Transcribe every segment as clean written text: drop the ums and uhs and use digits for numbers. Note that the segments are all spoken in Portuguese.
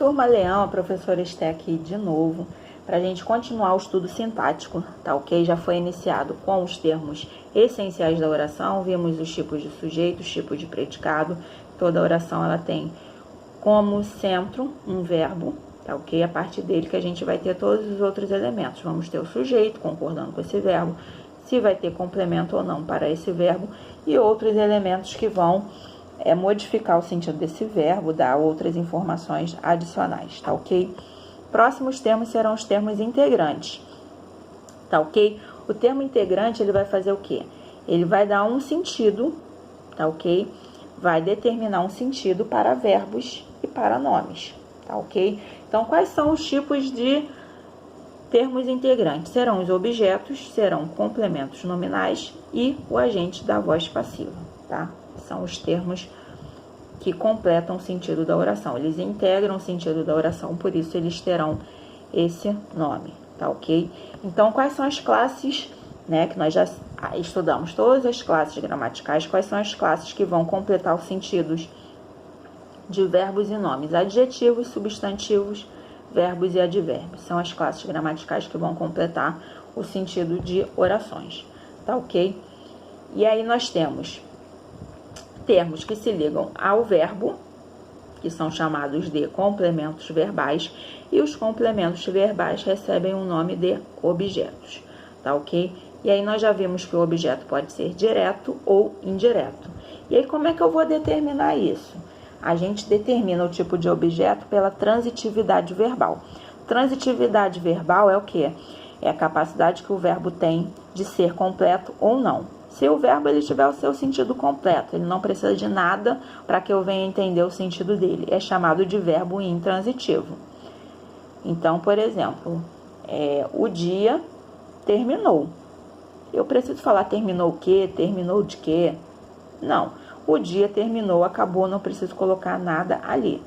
Turma Leão, a professora está aqui de novo para a gente continuar o estudo sintático, tá ok? Já foi iniciado com os termos essenciais da oração, vimos os tipos de sujeito, os tipos de predicado. Toda oração ela tem como centro um verbo, tá ok? A partir dele que a gente vai ter todos os outros elementos. Vamos ter o sujeito concordando com esse verbo, se vai ter complemento ou não para esse verbo e outros elementos que vão modificar o sentido desse verbo, dar outras informações adicionais, tá ok? Próximos termos serão os termos integrantes, tá ok? O termo integrante, ele vai fazer o quê? Ele vai dar um sentido, tá ok? Vai determinar um sentido para verbos e para nomes, tá ok? Então, quais são os tipos de termos integrantes? Serão os objetos, serão complementos nominais e o agente da voz passiva, tá? São os termos que completam o sentido da oração. Eles integram o sentido da oração, por isso eles terão esse nome, tá ok? Então, quais são as classes, né, que nós já estudamos todas as classes gramaticais, quais são as classes que vão completar os sentidos de verbos e nomes? Adjetivos, substantivos, verbos e advérbios. São as classes gramaticais que vão completar o sentido de orações, tá ok? E aí nós temos termos que se ligam ao verbo, que são chamados de complementos verbais, e os complementos verbais recebem o nome de objetos, tá ok? E aí nós já vimos que o objeto pode ser direto ou indireto. E aí como é que eu vou determinar isso? A gente determina o tipo de objeto pela transitividade verbal. Transitividade verbal é o quê? É a capacidade que o verbo tem de ser completo ou não. Se o verbo ele tiver o seu sentido completo, ele não precisa de nada para que eu venha entender o sentido dele. É chamado de verbo intransitivo. Então, por exemplo, o dia terminou. Eu preciso falar terminou o quê? Terminou de quê? Não. O dia terminou, acabou, não preciso colocar nada ali.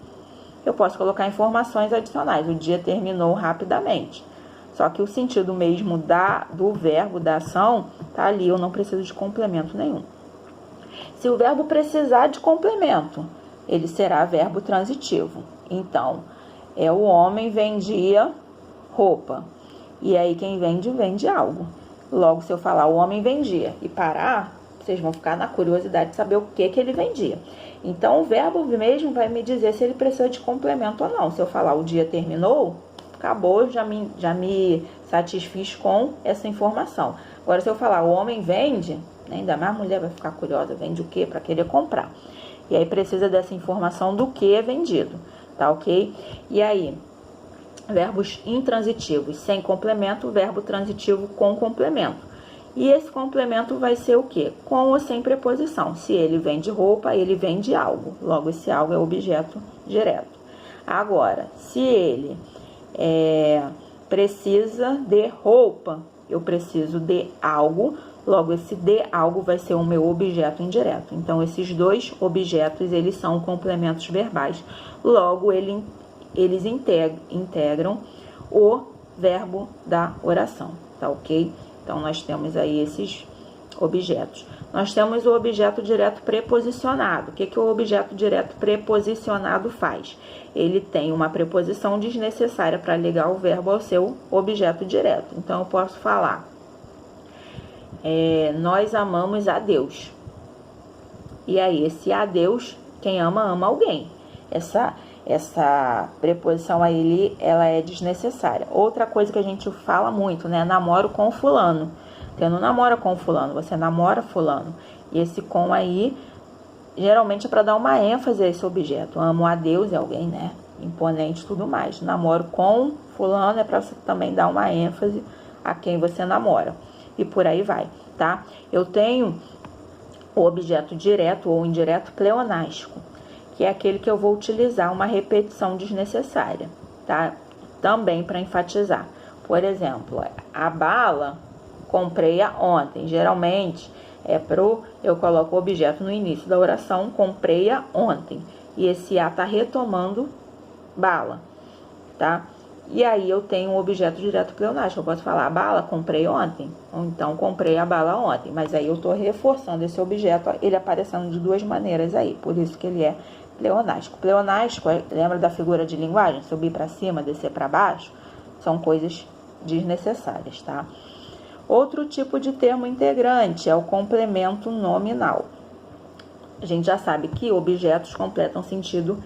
Eu posso colocar informações adicionais. O dia terminou rapidamente. Só que o sentido mesmo do verbo, da ação, tá ali, eu não preciso de complemento nenhum. Se o verbo precisar de complemento, ele será verbo transitivo. Então, o homem vendia roupa. E aí quem vende, vende algo. Logo, se eu falar o homem vendia e parar, vocês vão ficar na curiosidade de saber o que ele vendia. Então, o verbo mesmo vai me dizer se ele precisa de complemento ou não. Se eu falar o dia terminou, acabou, já me satisfiz com essa informação. Agora, se eu falar o homem vende, ainda mais a mulher vai ficar curiosa, vende o quê? Para querer comprar. E aí precisa dessa informação do que é vendido, tá ok? E aí, verbos intransitivos sem complemento, verbo transitivo com complemento. E esse complemento vai ser o quê? Com ou sem preposição. Se ele vende roupa, ele vende algo. Logo, esse algo é objeto direto. Agora, se ele precisa de roupa, eu preciso de algo, logo esse de algo vai ser o meu objeto indireto. Então, esses dois objetos, eles são complementos verbais, logo eles integram o verbo da oração, tá ok? Então, nós temos aí esses objetos. Nós temos o objeto direto preposicionado. O que o objeto direto preposicionado faz? Ele tem uma preposição desnecessária para ligar o verbo ao seu objeto direto. Então, eu posso falar, nós amamos a Deus. E aí, esse a Deus, quem ama, ama alguém. Essa preposição aí, ela é desnecessária. Outra coisa que a gente fala muito, né? Namoro com fulano. Você não namora com fulano, você namora fulano. E esse com aí, geralmente é para dar uma ênfase a esse objeto. Amo a Deus, é alguém, né? Imponente e tudo mais. Namoro com fulano é para você também dar uma ênfase a quem você namora. E por aí vai, tá? Eu tenho o objeto direto ou indireto pleonástico, que é aquele que eu vou utilizar uma repetição desnecessária, tá? Também para enfatizar. Por exemplo, a bala, comprei-a ontem. Geralmente, eu coloco o objeto no início da oração, comprei-a ontem. E esse a está retomando bala, tá? E aí eu tenho um objeto direto pleonástico. Eu posso falar, a bala, comprei ontem. Ou então, comprei a bala ontem. Mas aí eu estou reforçando esse objeto, ele aparecendo de duas maneiras aí. Por isso que ele é pleonástico. Pleonástico, lembra da figura de linguagem? Subir para cima, descer para baixo? São coisas desnecessárias, tá? Outro tipo de termo integrante é o complemento nominal. A gente já sabe que objetos completam sentido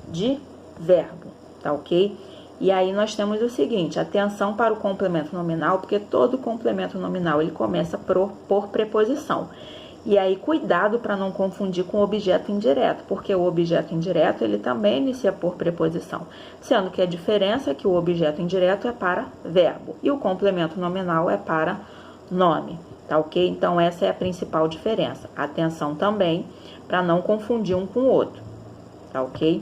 de verbo, tá ok? E aí nós temos o seguinte, atenção para o complemento nominal, porque todo complemento nominal ele começa por preposição. E aí cuidado para não confundir com o objeto indireto, porque o objeto indireto ele também inicia por preposição, sendo que a diferença é que o objeto indireto é para verbo e o complemento nominal é para nome, tá ok? Então essa é a principal diferença. Atenção também para não confundir um com o outro, tá ok?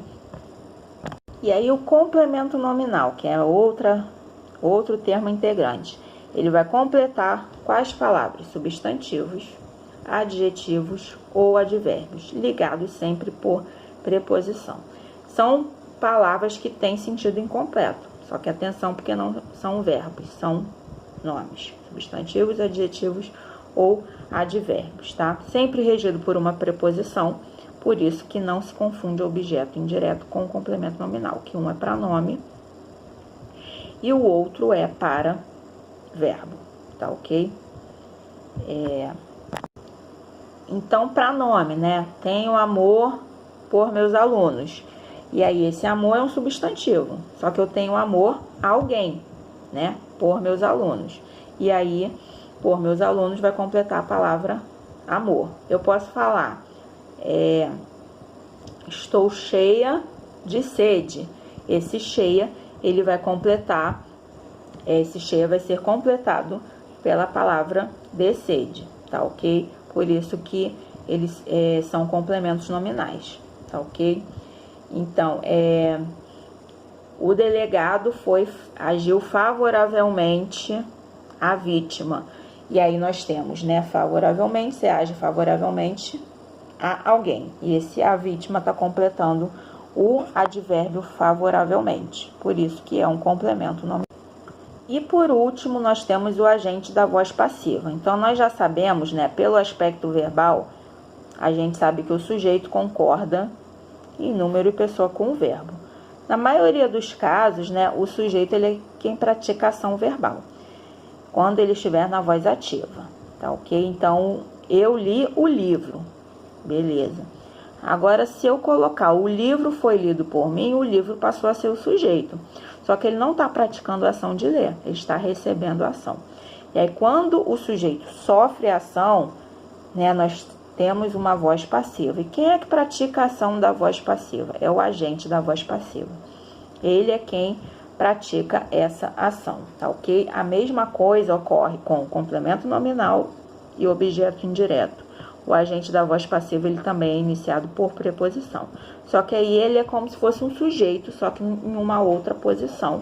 E aí o complemento nominal, que é outro termo integrante, ele vai completar quais palavras? Substantivos, adjetivos ou advérbios, ligados sempre por preposição. São palavras que têm sentido incompleto, só que atenção porque não são verbos, são nomes, substantivos, adjetivos ou advérbios, tá? Sempre regido por uma preposição, por isso que não se confunde objeto indireto com o complemento nominal, que um é para nome e o outro é para verbo, tá ok? Então, para nome, né? Tenho amor por meus alunos. E aí, esse amor é um substantivo. Só que eu tenho amor a alguém, né? Por meus alunos. E aí, por meus alunos vai completar a palavra amor. Eu posso falar, estou cheia de sede. Esse cheia, ele vai completar, esse cheia vai ser completado pela palavra de sede, tá ok? Por isso que eles são complementos nominais, tá ok? Então, o delegado agiu favoravelmente à vítima. E aí nós temos, né, favoravelmente, você age favoravelmente a alguém. E a vítima está completando o advérbio favoravelmente. Por isso que é um complemento nominal. E por último, nós temos o agente da voz passiva. Então, nós já sabemos, né, pelo aspecto verbal, a gente sabe que o sujeito concorda em número e pessoa com o verbo. Na maioria dos casos, né, o sujeito ele é quem pratica a ação verbal, quando ele estiver na voz ativa, tá ok? Então, eu li o livro, beleza. Agora, se eu colocar o livro foi lido por mim, o livro passou a ser o sujeito. Só que ele não está praticando a ação de ler, ele está recebendo a ação. E aí, quando o sujeito sofre a ação, né, nós temos uma voz passiva. E quem é que pratica a ação da voz passiva? É o agente da voz passiva. Ele é quem pratica essa ação, tá ok? A mesma coisa ocorre com o complemento nominal e objeto indireto. O agente da voz passiva, ele também é iniciado por preposição. Só que aí ele é como se fosse um sujeito, só que em uma outra posição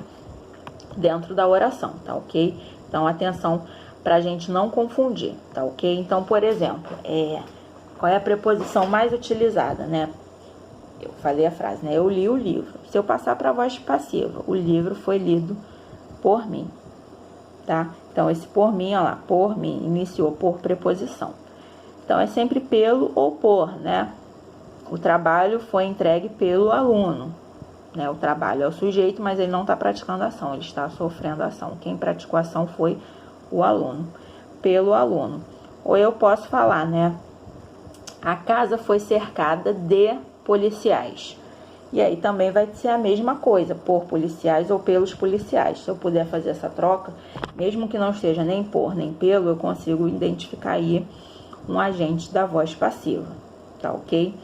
dentro da oração, tá ok? Então, atenção para a gente não confundir, tá ok? Então, por exemplo, qual é a preposição mais utilizada, né? Eu falei a frase, né? Eu li o livro. Se eu passar para a voz passiva, o livro foi lido por mim, tá? Então, esse por mim, ó lá, por mim, iniciou por preposição. Então, é sempre pelo ou por, né? O trabalho foi entregue pelo aluno, né? O trabalho é o sujeito, mas ele não está praticando a ação, ele está sofrendo a ação. Quem praticou a ação foi o aluno, pelo aluno. Ou eu posso falar, né? A casa foi cercada de policiais. E aí também vai ser a mesma coisa, por policiais ou pelos policiais. Se eu puder fazer essa troca, mesmo que não esteja nem por nem pelo, eu consigo identificar aí um agente da voz passiva, tá ok?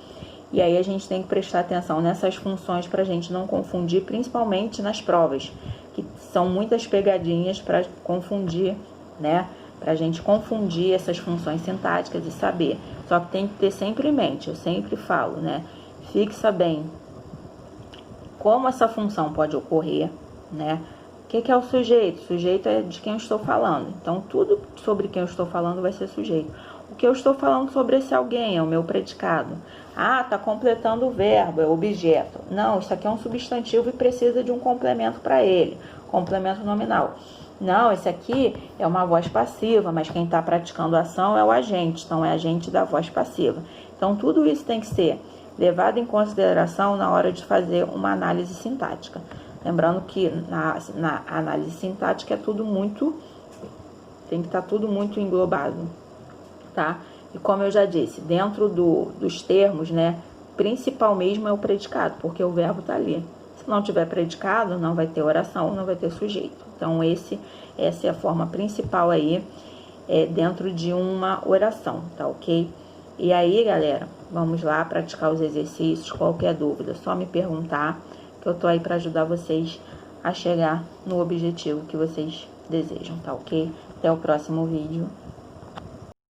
E aí a gente tem que prestar atenção nessas funções para a gente não confundir, principalmente nas provas, que são muitas pegadinhas para confundir, né? Para a gente confundir essas funções sintáticas e saber. Só que tem que ter sempre em mente, eu sempre falo, né? Fixa bem como essa função pode ocorrer, né? O que é o sujeito? O sujeito é de quem eu estou falando. Então, tudo sobre quem eu estou falando vai ser sujeito. O que eu estou falando sobre esse alguém é o meu predicado. Ah, tá completando o verbo, é o objeto. Não, isso aqui é um substantivo e precisa de um complemento para ele. Complemento nominal. Não, esse aqui é uma voz passiva, mas quem está praticando a ação é o agente. Então, é agente da voz passiva. Então, tudo isso tem que ser levado em consideração na hora de fazer uma análise sintática. Lembrando que na análise sintática é tudo muito, tem que estar tudo muito englobado, tá? E como eu já disse, dentro dos termos, né, principal mesmo é o predicado, porque o verbo tá ali. Se não tiver predicado, não vai ter oração, não vai ter sujeito. Então, essa é a forma principal aí, dentro de uma oração, tá ok? E aí, galera, vamos lá praticar os exercícios. Qualquer dúvida, só me perguntar, que eu tô aí para ajudar vocês a chegar no objetivo que vocês desejam, tá ok? Até o próximo vídeo.